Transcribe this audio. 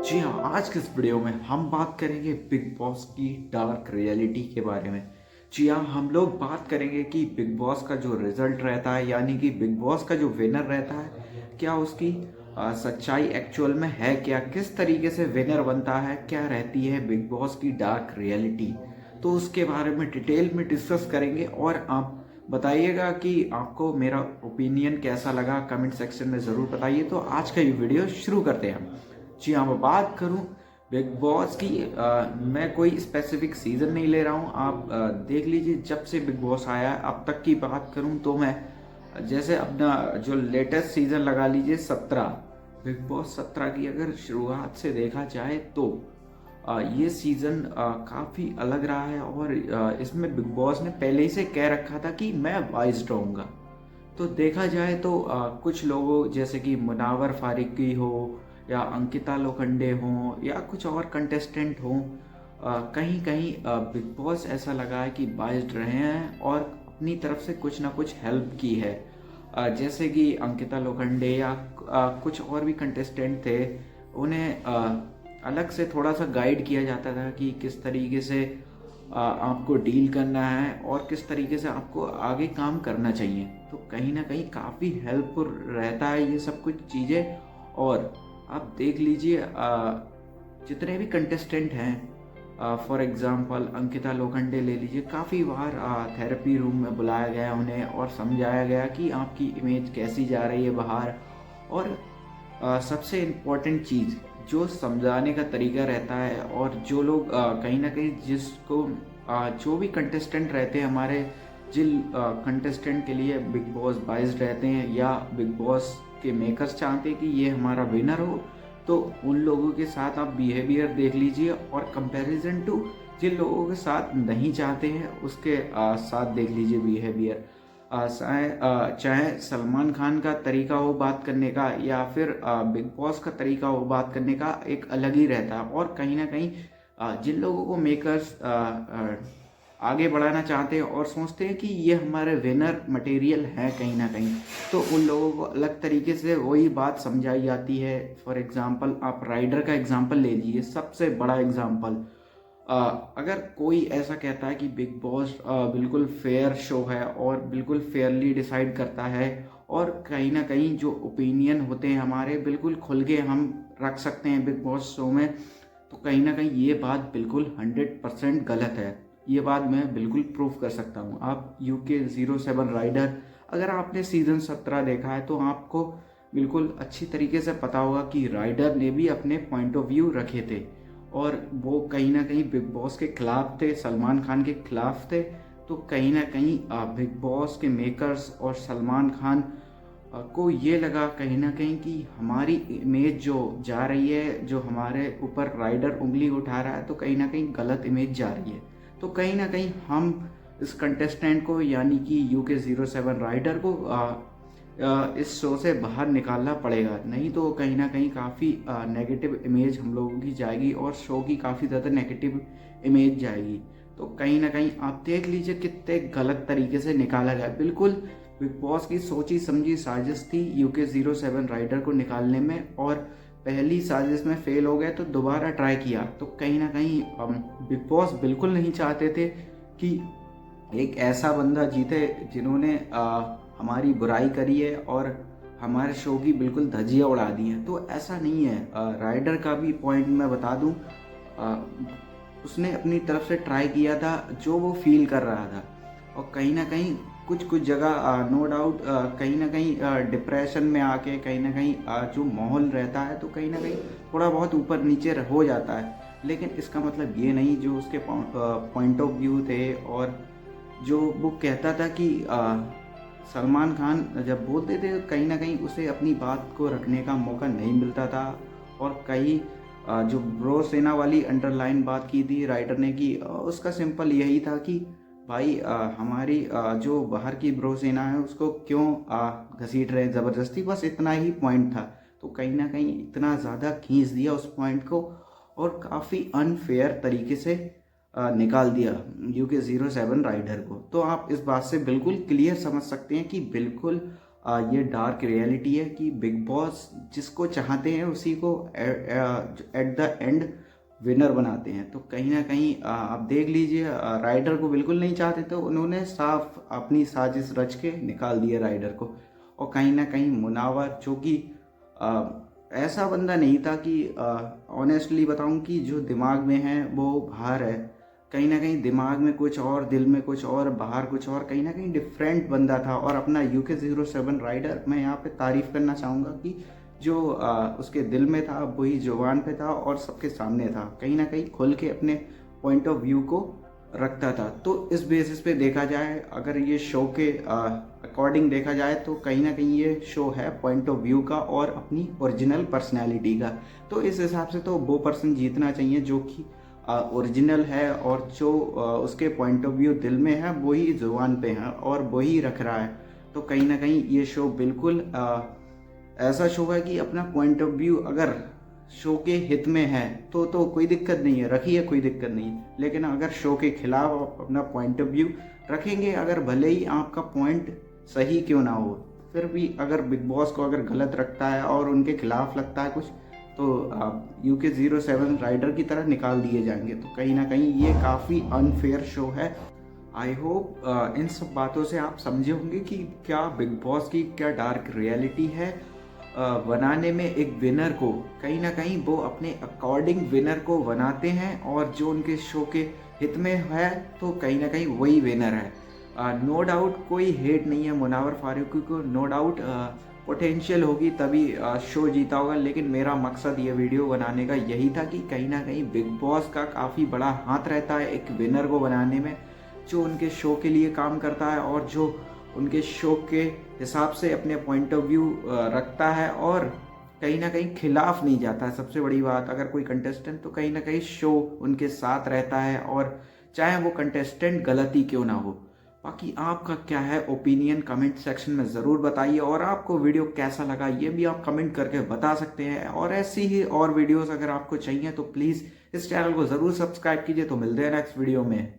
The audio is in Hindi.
जी हाँ, आज के इस वीडियो में हम बात करेंगे बिग बॉस की डार्क रियलिटी के बारे में। जी हाँ, हम लोग बात करेंगे कि बिग बॉस का जो रिजल्ट रहता है यानी कि बिग बॉस का जो विनर रहता है, क्या उसकी सच्चाई एक्चुअल में है क्या? किस तरीके से विनर बनता है? क्या रहती है बिग बॉस की डार्क रियलिटी? तो उसके बारे में डिटेल में डिस्कस करेंगे और आप बताइएगा कि आपको मेरा ओपिनियन कैसा लगा, कमेंट सेक्शन में ज़रूर बताइए। तो आज का ये वीडियो शुरू करते हैं हम। जी हाँ, मैं बात करूँ बिग बॉस की, मैं कोई स्पेसिफिक सीज़न नहीं ले रहा हूँ। आप देख लीजिए, जब से बिग बॉस आया है अब तक की बात करूँ तो मैं जैसे अपना जो लेटेस्ट सीज़न लगा लीजिए 17, बिग बॉस 17 की अगर शुरुआत से देखा जाए तो ये सीज़न काफ़ी अलग रहा है और इसमें बिग बॉस ने पहले ही से कह रखा था कि मैं वाइज रहूँगा। तो देखा जाए तो कुछ लोगों जैसे कि मुनावर फारूकी हो या अंकिता लोखंडे हों या कुछ और कंटेस्टेंट हों, कहीं कहीं बिग बॉस ऐसा लगा है कि बाइस्ड रहे हैं और अपनी तरफ से कुछ ना कुछ हेल्प की है। जैसे कि अंकिता लोखंडे या कुछ और भी कंटेस्टेंट थे, उन्हें अलग से थोड़ा सा गाइड किया जाता था कि किस तरीके से आपको डील करना है और किस तरीके से आपको आगे काम करना चाहिए। तो कहीं ना कहीं काफ़ी हेल्पफुल रहता है ये सब कुछ चीज़ें। और आप देख लीजिए, जितने भी कंटेस्टेंट हैं, फॉर एग्जांपल अंकिता लोखंडे ले लीजिए, काफ़ी बार थेरेपी रूम में बुलाया गया उन्हें और समझाया गया कि आपकी इमेज कैसी जा रही है बाहर। और सबसे इम्पोर्टेंट चीज़, जो समझाने का तरीका रहता है और जो लोग कहीं ना कहीं जिसको जो भी कंटेस्टेंट रहते हैं हमारे, जिन कंटेस्टेंट के लिए बिग बॉस बाइस्ड रहते हैं या बिग बॉस के मेकर्स चाहते हैं कि ये हमारा विनर हो, तो उन लोगों के साथ आप बिहेवियर देख लीजिए और कंपैरिजन टू जिन लोगों के साथ नहीं चाहते हैं उसके साथ देख लीजिए बिहेवियर। चाहे सलमान खान का तरीका हो बात करने का या फिर बिग बॉस का तरीका हो बात करने का, एक अलग ही रहता है। और कहीं ना कहीं जिन लोगों को मेकर्स आगे बढ़ाना चाहते हैं और सोचते हैं कि ये हमारे विनर मटेरियल है कहीं ना कहीं, तो उन लोगों को अलग तरीके से वही बात समझाई जाती है। फॉर एग्जांपल आप राइडर का एग्जांपल ले लीजिए, सबसे बड़ा एग्जांपल। अगर कोई ऐसा कहता है कि बिग बॉस बिल्कुल फेयर शो है और बिल्कुल फेयरली डिसाइड करता है और कहीं ना कहीं जो ओपिनियन होते हैं हमारे बिल्कुल खुल के हम रख सकते हैं बिग बॉस शो में, तो कहीं ना कहीं ये बात बिल्कुल 100% गलत है। ये बात मैं बिल्कुल प्रूफ कर सकता हूँ। आप UK07 राइडर, अगर आपने सीज़न 17 देखा है तो आपको बिल्कुल अच्छी तरीके से पता होगा कि राइडर ने भी अपने पॉइंट ऑफ व्यू रखे थे और वो कहीं ना कहीं बिग बॉस के खिलाफ थे, सलमान खान के खिलाफ थे। तो कहीं ना कहीं बिग बॉस के मेकर्स और सलमान खान को ये लगा कहीं ना कहीं कि हमारी इमेज जो जा रही है, जो हमारे ऊपर राइडर उंगली उठा रहा है, तो कहीं ना कहीं गलत इमेज जा रही है। तो कहीं ना कहीं हम इस कंटेस्टेंट को यानी कि UK07 राइडर को इस शो से बाहर निकालना पड़ेगा, नहीं तो कहीं ना कहीं काफ़ी नेगेटिव इमेज हम लोगों की जाएगी और शो की काफ़ी ज़्यादा नेगेटिव इमेज जाएगी। तो कहीं ना कहीं आप देख लीजिए कितने गलत तरीके से निकाला गया। बिल्कुल बिग बॉस की सोची समझी साजिश थी UK07 राइडर को निकालने में, और पहली साजिश में फेल हो गए तो दोबारा ट्राई किया। तो कहीं ना कहीं बिग बॉस बिल्कुल नहीं चाहते थे कि एक ऐसा बंदा जीते जिन्होंने हमारी बुराई करी है और हमारे शो की बिल्कुल धज्जियाँ उड़ा दी हैं। तो ऐसा नहीं है। राइडर का भी पॉइंट मैं बता दूं, उसने अपनी तरफ से ट्राई किया था जो वो फील कर रहा था, और कहीं ना कहीं कुछ कुछ जगह नो डाउट कहीं ना कहीं डिप्रेशन में आके कहीं ना कहीं जो माहौल रहता है तो कहीं ना कहीं थोड़ा बहुत ऊपर नीचे हो जाता है। लेकिन इसका मतलब ये नहीं, जो उसके पॉइंट ऑफ व्यू थे और जो वो कहता था कि सलमान खान जब बोलते थे कहीं ना कहीं उसे अपनी बात को रखने का मौका नहीं मिलता था। और कई जो ब्रो सेना वाली अंडरलाइन बात की थी राइटर ने कि उसका सिंपल यही था कि भाई हमारी जो बाहर की ब्रो सेना है उसको क्यों घसीट रहे हैं ज़बरदस्ती, बस इतना ही पॉइंट था। तो कहीं ना कहीं इतना ज़्यादा खींच दिया उस पॉइंट को और काफ़ी अनफेयर तरीके से निकाल दिया UK07 राइडर को। तो आप इस बात से बिल्कुल क्लियर समझ सकते हैं कि बिल्कुल ये डार्क रियलिटी है कि बिग बॉस जिसको चाहते हैं उसी को एट द एंड विनर बनाते हैं। तो कहीं ना कहीं आप देख लीजिए, राइडर को बिल्कुल नहीं चाहते तो उन्होंने साफ अपनी साजिश रच के निकाल दिया राइडर को। और कहीं ना कहीं मुनावर जो कि ऐसा बंदा नहीं था कि ऑनेस्टली बताऊं कि जो दिमाग में है वो बाहर है, कहीं ना कहीं दिमाग में कुछ और, दिल में कुछ और, बाहर कुछ और, कहीं ना कहीं डिफरेंट बंदा था। और अपना UK07 राइडर मैं यहाँ पे तारीफ करना चाहूँगा कि जो उसके दिल में था वही जुबान पे था और सबके सामने था, कहीं ना कहीं खुल के अपने पॉइंट ऑफ व्यू को रखता था। तो इस बेसिस पे देखा जाए, अगर ये शो के अकॉर्डिंग देखा जाए तो कहीं ना कहीं ये शो है पॉइंट ऑफ व्यू का और अपनी ओरिजिनल पर्सनैलिटी का। तो इस हिसाब से तो वो पर्सन जीतना चाहिए जो कि ओरिजिनल है और जो उसके पॉइंट ऑफ व्यू दिल में है वही जुबान पे है और वही रख रहा है। तो कहीं ना कहीं ये शो बिल्कुल ऐसा शो है कि अपना पॉइंट ऑफ व्यू अगर शो के हित में है तो कोई दिक्कत नहीं है, रखिए, कोई दिक्कत नहीं है। लेकिन अगर शो के खिलाफ आप अपना पॉइंट ऑफ व्यू रखेंगे, अगर भले ही आपका पॉइंट सही क्यों ना हो, फिर भी अगर बिग बॉस को अगर गलत रखता है और उनके खिलाफ लगता है कुछ, तो आप UK07 राइडर की तरह निकाल दिए जाएंगे। तो कहीं ना कहीं ये काफ़ी अनफेयर शो है। आई होप इन सब बातों से आप समझे होंगे कि क्या बिग बॉस की क्या डार्क रियलिटी है। बनाने में एक विनर को कहीं ना कहीं वो अपने अकॉर्डिंग विनर को बनाते हैं और जो उनके शो के हित में है तो कहीं ना कहीं वही विनर है। नो डाउट कोई हेट नहीं है मुनावर फारूकी को, नो डाउट पोटेंशियल होगी तभी शो जीता होगा। लेकिन मेरा मकसद ये वीडियो बनाने का यही था कि कहीं ना कहीं बिग बॉस का काफ़ी बड़ा हाथ रहता है एक विनर को बनाने में, जो उनके शो के लिए काम करता है और जो उनके शो के हिसाब से अपने पॉइंट ऑफ व्यू रखता है और कहीं ना कहीं खिलाफ नहीं जाता है। सबसे बड़ी बात, अगर कोई कंटेस्टेंट तो कहीं ना कहीं शो उनके साथ रहता है और चाहे वो कंटेस्टेंट गलती क्यों ना हो। बाकी आपका क्या है ओपिनियन कमेंट सेक्शन में ज़रूर बताइए और आपको वीडियो कैसा लगा ये भी आप कमेंट करके बता सकते हैं। और ऐसी ही और वीडियोस अगर आपको चाहिए तो प्लीज़ इस चैनल को ज़रूर सब्सक्राइब कीजिए। तो मिलते हैं नेक्स्ट वीडियो में।